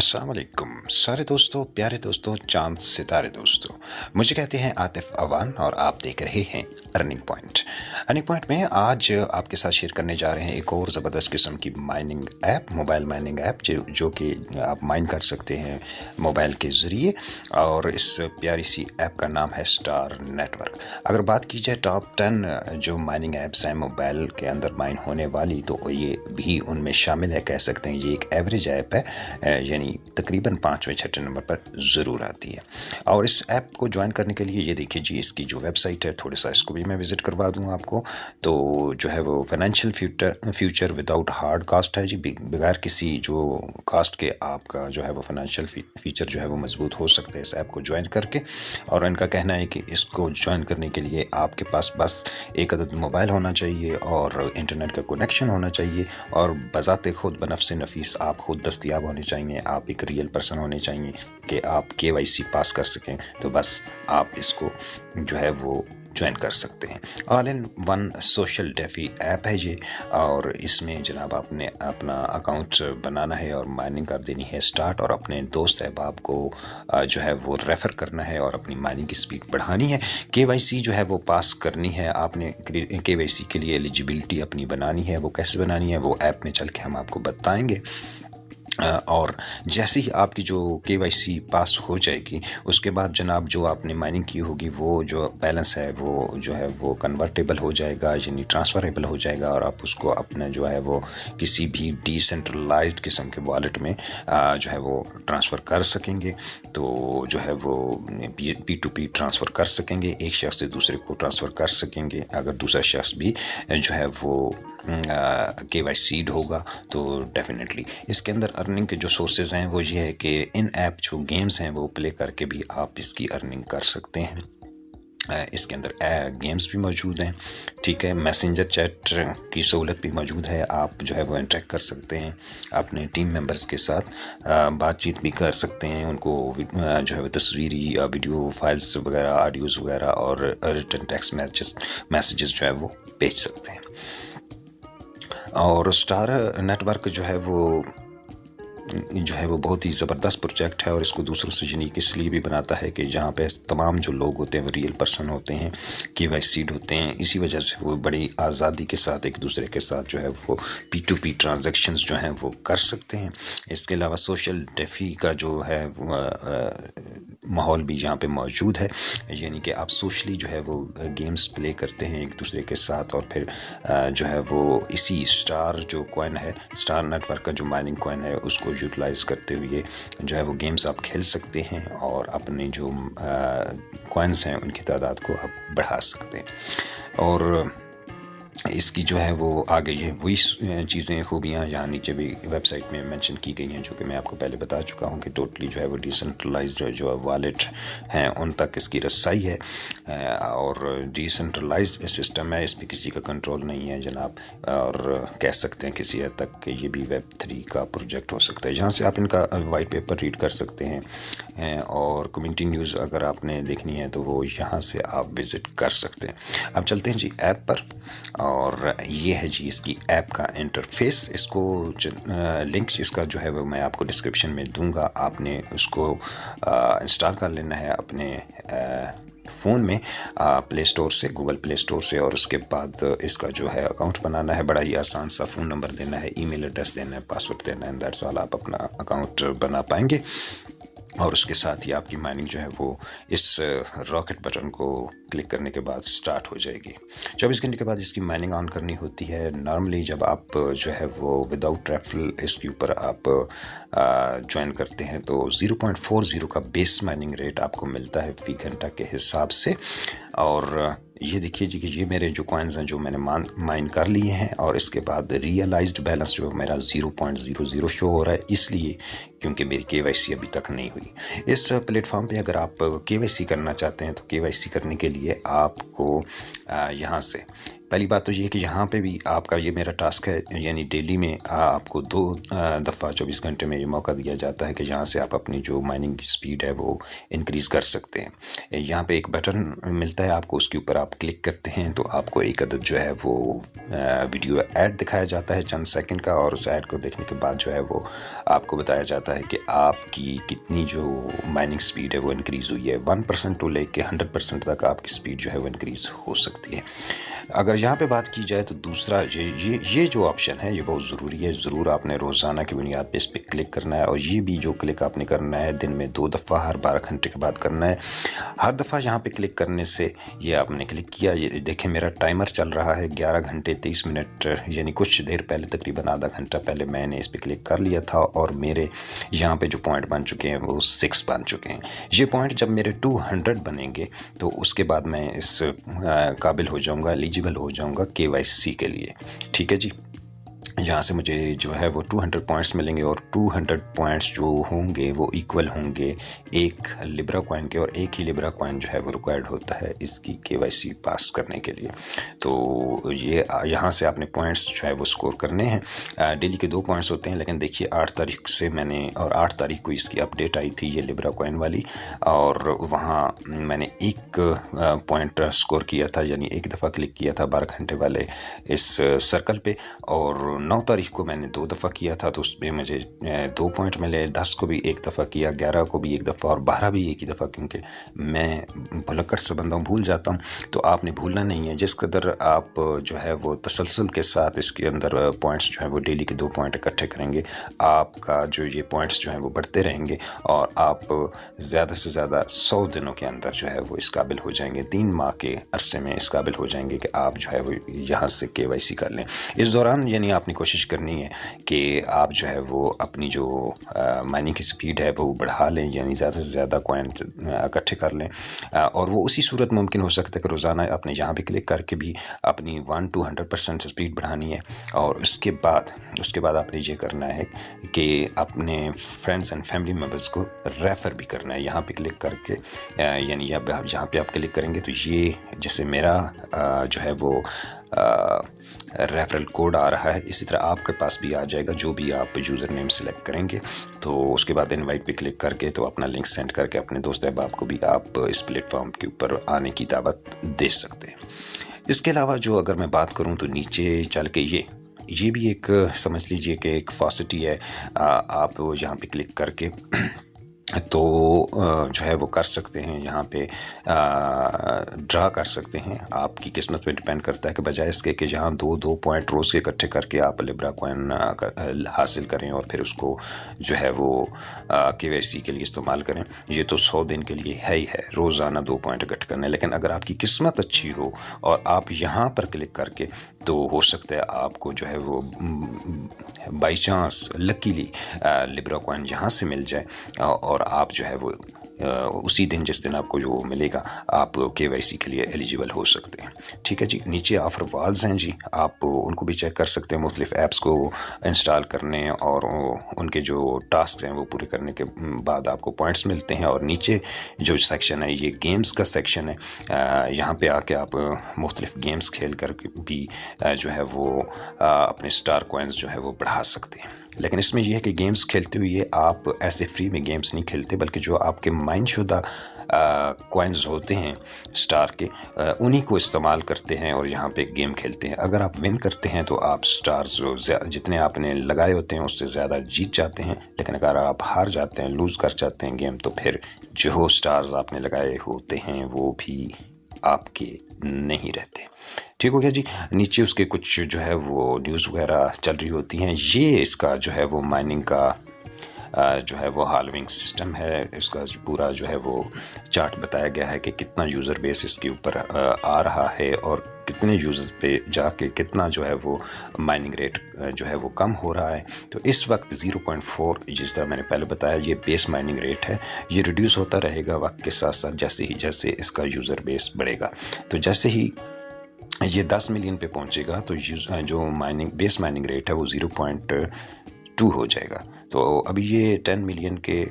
अस्सलाम वालेकुम सारे दोस्तों, प्यारे दोस्तों, चांद सितारे दोस्तों। मुझे कहते हैं आतिफ अवान और आप देख रहे हैं अर्निंग पॉइंट। अर्निंग पॉइंट में आज आपके साथ शेयर करने जा रहे हैं एक और ज़बरदस्त किस्म की mining app, mobile mining app जो कि आप माइन कर सकते हैं मोबाइल के ज़रिए। और इस प्यारी सी ऐप का नाम है स्टार नेटवर्क। अगर बात की जाए टॉप 10 जो माइनिंग ऐप्स हैं मोबाइल के अंदर माइन होने वाली, तो ये भी उनमें शामिल है। कह सकते हैं ये एक एवरेज ऐप है, यानी तकरीबन 5वें 6ठे नंबर पर ज़रूर आती है। और इस ऐप को ज्वाइन करने के लिए ये देखिए जी, इसकी जो वेबसाइट है, थोड़ा सा इसको भी मैं विज़िट करवा दूँ आपको। तो जो है वो financial future without hard cost है जी, बगैर किसी जो कास्ट के आपका जो है वो फाइनेंशियल फीचर जो है वो मजबूत हो सकता है इस ऐप को ज्वाइन करके। और इनका कहना है कि इसको ज्वाइन करने के लिए आपके पास बस एक अदद मोबाइल होना चाहिए और इंटरनेट का कनेक्शन होना चाहिए, और बज़ाते खुद बनफ्स नफीस आप खुद दस्तयाब होने चाहिए। आप एक रियल पर्सन होने चाहिए कि आप KYC पास कर सकें, तो बस आप इसको जो है वो ज्वाइन कर सकते हैं। All in one social DeFi app है ये, और इसमें जनाब आपने अपना अकाउंट बनाना है और माइनिंग कर देनी है स्टार्ट, और अपने दोस्त अहबाब को जो है वो रेफ़र करना है और अपनी माइनिंग की स्पीड बढ़ानी है। KYC जो है वो पास करनी है आपने। KYC के लिए एलिजिबिलिटी अपनी बनानी है। वो कैसे बनानी है वो ऐप में चल के हम आपको बताएंगे। और जैसे ही आपकी जो KYC पास हो जाएगी, उसके बाद जनाब जो आपने माइनिंग की होगी वो जो बैलेंस है वो जो है वो कन्वर्टेबल हो जाएगा, यानी ट्रांसफ़रेबल हो जाएगा, और आप उसको अपना जो है वो किसी भी डिसेंट्रलाइज्ड किस्म के वॉलेट में जो है वो ट्रांसफ़र कर सकेंगे। तो जो है वो P2P ट्रांसफ़र कर सकेंगे, एक शख्स से दूसरे को ट्रांसफ़र कर सकेंगे। अगर दूसरा शख्स भी जो है वो KYC'd होगा तो डेफिनेटली इसके अंदर अर्निंग के जो सोर्सेज हैं वो ये है कि इन ऐप जो गेम्स हैं वो प्ले करके भी आप इसकी अर्निंग कर सकते हैं। इसके अंदर गेम्स भी मौजूद हैं, ठीक है। मैसेंजर चैट की सहूलत भी मौजूद है। आप जो है वो इंटरेक्ट कर सकते हैं अपने टीम मेंबर्स के साथ, बातचीत भी कर सकते हैं, उनको जो है वो तस्वीरी वीडियो फाइल्स वगैरह, ऑडियोज़ वगैरह और रिटन टेक्स्ट मैसेजेस जो है वो भेज सकते हैं। और स्टार नेटवर्क जो है वो बहुत ही ज़बरदस्त प्रोजेक्ट है, और इसको दूसरों से यूनिक इसलिए भी बनाता है कि जहाँ पे तमाम जो लोग होते हैं वो रियल पर्सन होते हैं, KYC'd होते हैं। इसी वजह से वो बड़ी आज़ादी के साथ एक दूसरे के साथ जो है वो P2P ट्रांजैक्शंस जो हैं वो कर सकते हैं। इसके अलावा सोशल डेफी का जो है माहौल भी यहाँ पे मौजूद है, यानी कि आप सोशली जो है वो गेम्स प्ले करते हैं एक दूसरे के साथ, और फिर जो है वो इसी स्टार जो कॉइन है, स्टार नेटवर्क का जो माइनिंग कॉइन है, उसको यूटिलाइज करते हुए जो है वो गेम्स आप खेल सकते हैं और अपने जो कॉइन्स हैं उनकी तादाद को आप बढ़ा सकते हैं। और इसकी जो है वो आगे ये वही चीज़ें खूबियाँ यहाँ नीचे भी वेबसाइट में मेंशन की गई हैं, जो कि मैं आपको पहले बता चुका हूँ कि टोटली जो है वो डिसेंट्रलाइज्ड जो वॉलेट हैं उन तक इसकी रसाई है, और डिसेंट्रलाइज्ड सिस्टम है, इस पर किसी का कंट्रोल नहीं है जनाब। और कह सकते हैं किसी हद तक कि ये भी Web3 का प्रोजेक्ट हो सकता है। यहाँ से आप इनका वाइट पेपर रीड कर सकते हैं, और कम्युनिटी न्यूज़ अगर आपने देखनी है तो वो यहाँ से आप विज़िट कर सकते हैं। अब चलते हैं जी ऐप पर, और ये है जी इसकी ऐप का इंटरफेस। इसको लिंक इसका जो है वो मैं आपको डिस्क्रिप्शन में दूंगा। आपने उसको इंस्टॉल कर लेना है अपने फ़ोन में प्ले स्टोर से, गूगल प्ले स्टोर से, और उसके बाद इसका जो है अकाउंट बनाना है। बड़ा ही आसान सा फ़ोन नंबर देना है, ईमेल एड्रेस देना है, पासवर्ड देना है, दैट्स ऑल। आप अपना अकाउंट बना पाएंगे, और उसके साथ ही आपकी माइनिंग जो है वो इस रॉकेट बटन को क्लिक करने के बाद स्टार्ट हो जाएगी। 24 घंटे के बाद इसकी माइनिंग ऑन करनी होती है। नॉर्मली जब आप जो है वो विदाउट रेफरल इसके ऊपर आप ज्वाइन करते हैं तो 0.40 का बेस माइनिंग रेट आपको मिलता है फी घंटा के हिसाब से। और ये देखिए जी कि ये मेरे जो कॉइन्स हैं जो मैंने माइन कर लिए हैं, और इसके बाद रियलाइज्ड बैलेंस जो मेरा 0.00 शो हो रहा है, इसलिए क्योंकि मेरी KYC अभी तक नहीं हुई। इस प्लेटफॉर्म पे अगर आप KYC करना चाहते हैं तो KYC करने के लिए आपको यहाँ से पहली बात तो ये है कि यहाँ पे भी आपका ये मेरा टास्क है, यानी डेली में आपको 2 दफ़ा 24 घंटे में ये मौका दिया जाता है कि यहाँ से आप अपनी जो माइनिंग की स्पीड है वो इंक्रीज़ कर सकते हैं। यहाँ पे एक बटन मिलता है आपको, उसके ऊपर आप क्लिक करते हैं तो आपको एक अदद जो है वो वीडियो ऐड दिखाया जाता है चंद सेकंड का, और उस ऐड को देखने के बाद जो है वो आपको बताया जाता بتاتا ہے کہ آپ کی کتنی جو مائننگ سپیڈ ہے وہ انکریز ہوئی ہے. 1% ٹو لے کے 100% تک آپ کی سپیڈ جو ہے وہ انکریز ہو سکتی ہے. اگر یہاں پہ بات کی جائے تو دوسرا یہ جو آپشن ہے یہ بہت ضروری ہے. ضرور آپ نے روزانہ کی بنیاد پہ اس پہ کلک کرنا ہے، اور یہ بھی جو کلک آپ نے کرنا ہے دن میں 2 دفعہ ہر 12 گھنٹے کے بعد کرنا ہے. ہر دفعہ یہاں پہ کلک کرنے سے یہ آپ نے کلک کیا، یہ دیکھیں میرا ٹائمر چل رہا ہے 11 گھنٹے 23 منٹ، یعنی کچھ دیر پہلے تقریباً آدھا گھنٹہ پہلے میں نے اس پہ کلک کر لیا تھا، اور میرے یہاں پہ جو پوائنٹ بن چکے ہیں وہ 6 بن چکے ہیں. یہ پوائنٹ جب میرے 200 بنیں گے تو اس کے بعد میں اس قابل ہو جاؤں گا، ایلیجیبل ہو جاؤں گا KYC کے لیے. ٹھیک ہے جی، یہاں سے مجھے جو ہے وہ 200 پوائنٹس ملیں گے، اور 200 پوائنٹس جو ہوں گے وہ ایکول ہوں گے ایک لیبرا کوائن کے، اور ایک ہی لیبرا کوائن جو ہے وہ ریکوائرڈ ہوتا ہے اس کی KYC پاس کرنے کے لیے. تو یہ یہاں سے آپ نے پوائنٹس جو ہے وہ سکور کرنے ہیں. ڈیلی کے 2 پوائنٹس ہوتے ہیں، لیکن دیکھیے 8 تاریخ سے میں نے، اور 8 تاریخ کو اس کی اپڈیٹ آئی تھی یہ لیبرا کوائن والی، اور وہاں میں نے 1 پوائنٹ سکور کیا تھا، یعنی 1 دفعہ کلک کیا تھا 12 گھنٹے والے اس سرکل پہ. اور 9 تاریخ کو میں نے 2 دفعہ کیا تھا تو اس میں مجھے 2 پوائنٹ ملے. 10 کو بھی 1 دفعہ کیا، 11 کو بھی 1 دفعہ، اور 12 بھی 1 ہی دفعہ، کیونکہ میں بھلکڑ سے بندہ ہوں، بھول جاتا ہوں. تو آپ نے بھولنا نہیں ہے، جس قدر آپ جو ہے وہ تسلسل کے ساتھ اس کے اندر پوائنٹس جو ہیں وہ ڈیلی کے 2 پوائنٹ اکٹھے کریں گے، آپ کا جو یہ پوائنٹس جو ہیں وہ بڑھتے رہیں گے، اور آپ زیادہ سے زیادہ 100 دنوں کے اندر جو ہے وہ اس قابل ہو جائیں گے. 3 ماہ کے عرصے میں اس قابل ہو جائیں گے کہ آپ جو ہے وہ یہاں سے KYC کر لیں. اس دوران یعنی آپ نے کوشش کرنی ہے کہ آپ جو ہے وہ اپنی جو مائننگ کی سپیڈ ہے وہ بڑھا لیں، یعنی زیادہ سے زیادہ کوائن اکٹھے کر لیں. اور وہ اسی صورت ممکن ہو سکتا ہے کہ روزانہ اپنے یہاں پہ کلک کر کے بھی اپنی 1 to 100% سپیڈ بڑھانی ہے. اور اس کے بعد آپ نے یہ کرنا ہے کہ اپنے فرینڈز اینڈ فیملی ممبرز کو ریفر بھی کرنا ہے. یہاں پہ کلک کر کے یعنی جہاں پہ آپ کلک کریں گے تو یہ جیسے میرا جو ہے وہ ریفرل کوڈ آ رہا ہے، اسی طرح آپ کے پاس بھی آ جائے گا جو بھی آپ یوزر نیم سلیکٹ کریں گے. تو اس کے بعد انوائٹ پہ کلک کر کے تو اپنا لنک سینڈ کر کے اپنے دوست احباب کو بھی آپ اس پلیٹ فارم کے اوپر آنے کی دعوت دے سکتے ہیں. اس کے علاوہ جو اگر میں بات کروں تو نیچے چل کے یہ بھی ایک سمجھ لیجئے کہ ایک فاسٹی ہے. آپ یہاں پہ کلک کر کے تو جو ہے وہ کر سکتے ہیں، یہاں پہ ڈرا کر سکتے ہیں. آپ کی قسمت پہ ڈیپینڈ کرتا ہے کہ بجائے اس کے کہ جہاں 2 پوائنٹ روز کے اکٹھے کر کے آپ لیبرا کوائن حاصل کریں اور پھر اس کو جو ہے وہ KYC کے لیے استعمال کریں، یہ تو 100 دن کے لیے ہے ہی ہے، روزانہ 2 پوائنٹ اکٹھے کرنے. لیکن اگر آپ کی قسمت اچھی ہو اور آپ یہاں پر کلک کر کے تو ہو سکتا ہے آپ کو جو ہے وہ بائی چانس لکیلی لیبرا کوائن یہاں سے مل جائے، اور آپ جو ہے وہ اسی دن جس دن آپ کو جو ملے گا آپ KYC کے لیے ایلیجیبل ہو سکتے ہیں. ٹھیک ہے جی، نیچے آفر والز ہیں جی، آپ ان کو بھی چیک کر سکتے ہیں. مختلف ایپس کو انسٹال کرنے اور ان کے جو ٹاسک ہیں وہ پورے کرنے کے بعد آپ کو پوائنٹس ملتے ہیں. اور نیچے جو سیکشن ہے یہ گیمز کا سیکشن ہے، یہاں پہ آ کے آپ مختلف گیمز کھیل کر بھی جو ہے وہ اپنے سٹار کوائنز جو ہے وہ بڑھا سکتے ہیں. لیکن اس میں یہ ہے کہ گیمز کھیلتے ہوئے آپ ایسے فری میں گیمز نہیں کھیلتے، بلکہ جو آپ کے مائن شدہ کوائنز ہوتے ہیں سٹار کے انہی کو استعمال کرتے ہیں اور یہاں پہ گیم کھیلتے ہیں. اگر آپ ون کرتے ہیں تو آپ سٹارز جتنے آپ نے لگائے ہوتے ہیں اس سے زیادہ جیت جاتے ہیں، لیکن اگر آپ ہار جاتے ہیں، لوز کر جاتے ہیں گیم، تو پھر جو سٹارز آپ نے لگائے ہوتے ہیں وہ بھی آپ کے نہیں رہتے. ٹھیک ہو گیا جی. نیچے اس کے کچھ جو ہے وہ نیوز وغیرہ چل رہی ہوتی ہیں. یہ اس کا جو ہے وہ مائننگ کا جو ہے وہ ہالونگ سسٹم ہے، اس کا پورا جو ہے وہ چارٹ بتایا گیا ہے کہ کتنا یوزر بیس اس کے اوپر آ رہا ہے اور کتنے یوزرز پہ جا کے کتنا جو ہے وہ مائننگ ریٹ جو ہے وہ کم ہو رہا ہے. تو اس وقت 0.4 جس طرح میں نے پہلے بتایا یہ بیس مائننگ ریٹ ہے، یہ ریڈیوس ہوتا رہے گا وقت کے ساتھ ساتھ جیسے اس کا یوزر بیس بڑھے گا. تو جیسے ہی یہ 10 ملین پہ پہنچے گا تو جو بیس مائننگ ریٹ ہے وہ 0.2 ہو جائے گا. تو ابھی یہ 10 ملین کے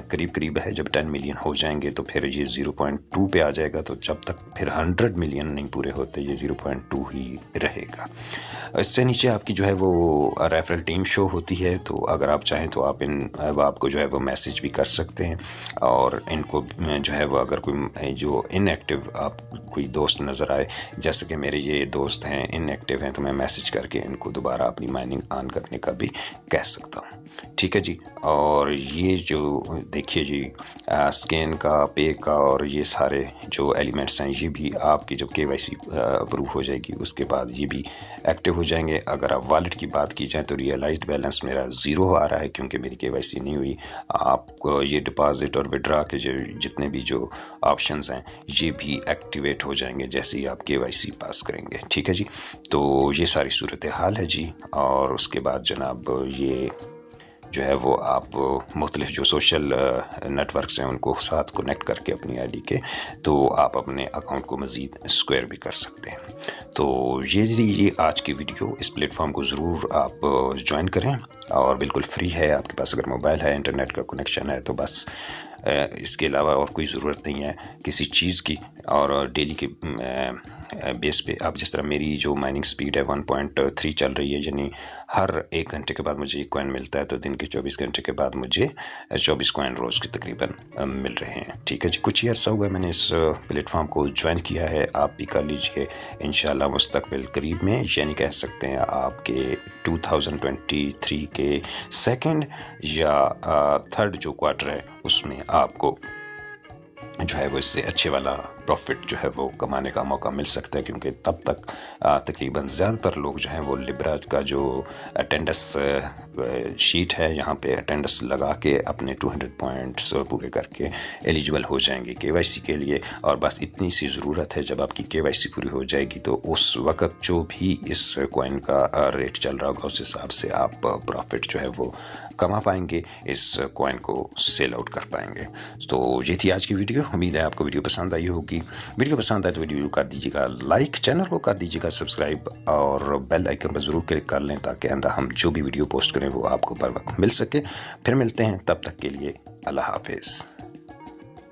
قریب ہے. جب 10 ملین ہو جائیں گے تو پھر یہ 0.2 پہ آ جائے گا. تو جب تک پھر 100 ملین نہیں پورے ہوتے یہ 0.2 ہی رہے گا. اس سے نیچے آپ کی جو ہے وہ ریفرل ٹیم شو ہوتی ہے. تو اگر آپ چاہیں تو آپ کو جو ہے وہ میسج بھی کر سکتے ہیں، اور ان کو جو ہے وہ اگر کوئی جو ان ایکٹیو آپ कोई दोस्त नज़र आए, जैसे कि मेरे ये दोस्त हैं इनएक्टिव हैं, तो मैं मैसेज करके इनको दोबारा अपनी माइनिंग ऑन करने का भी कह सकता हूँ। ठीक है जी। और ये जो देखिए जी, स्कैन का, पे का और ये सारे जो एलिमेंट्स हैं, ये भी आपकी जब KYC अप्रूव हो जाएगी उसके बाद ये भी एक्टिव हो जाएंगे। अगर आप वॉलेट की बात की जाए तो रियलाइज्ड बैलेंस मेरा 0 आ रहा है क्योंकि मेरी KYC नहीं हुई। आपको ये डिपॉजिट और विड्रा के जो जितने भी जो ऑप्शंस हैं ये भी एक्टिवेट हो जाएंगे जैसे ही आप KYC पास करेंगे। ठीक है जी। तो ये सारी सूरत हाल है जी। और उसके बाद जनाब ये जो है वो आप मुख्तलिफ जो सोशल नेटवर्क्स हैं उनको साथ कनेक्ट करके अपनी ID के, तो आप अपने अकाउंट को मज़ीद स्क्वायर भी कर सकते हैं। तो ये आज की वीडियो, इस प्लेटफॉर्म को ज़रूर आप ज्वाइन करें और बिल्कुल फ्री है। आपके पास अगर मोबाइल है, इंटरनेट का कनेक्शन है तो बस इसके अलावा और कोई ज़रूरत नहीं है किसी चीज़ की। और डेली के बेस पे आप जिस तरह मेरी जो माइनिंग स्पीड है 1.3 चल रही है, यानी हर 1 घंटे के बाद मुझे 1 कॉइन मिलता है, तो दिन के 24 घंटे के बाद मुझे 24 कॉइन रोज़ के तकरीबन मिल रहे हैं। ठीक है जी। कुछ ही अर्सा हुआ है मैंने इस प्लेटफॉर्म को ज्वाइन किया है, आप भी कर लीजिए इंशाल्लाह मुस्तकबिल करीब में, यानी कह सकते हैं आपके 2023 के सेकंड या थर्ड जो क्वार्टर है उसमें आपको जो है वो इससे अच्छे वाला प्रॉफिट जो है वो कमाने का मौका मिल सकता है, क्योंकि तब तक तकरीबन ज़्यादातर लोग जो हैं वो लिब्रा का जो अटेंडेंस शीट है यहाँ पे अटेंडेंस लगा के अपने 200 पॉइंट्स पूरे करके एलिजिबल हो जाएंगे KYC के लिए। और बस इतनी सी ज़रूरत है, जब आपकी KYC पूरी हो जाएगी तो उस वक़्त जो भी इस कॉइन का रेट चल रहा होगा उस हिसाब से आप प्रॉफिट जो है वो कमा पाएंगे, इस कॉइन को सेल आउट कर पाएंगे। तो ये थी आज की वीडियो। उम्मीद है आपको वीडियो पसंद आई होगी। वीडियो पसंद आए तो वीडियो कर दीजिएगा लाइक, चैनल को कर दीजिएगा सब्सक्राइब और बेल आइकन पर ज़रूर क्लिक कर लें ताकि आइंदा हम जो भी वीडियो पोस्ट करें वो आपको बर वक्त मिल सके। फिर मिलते हैं, तब तक के लिए अल्लाह हाफिज़।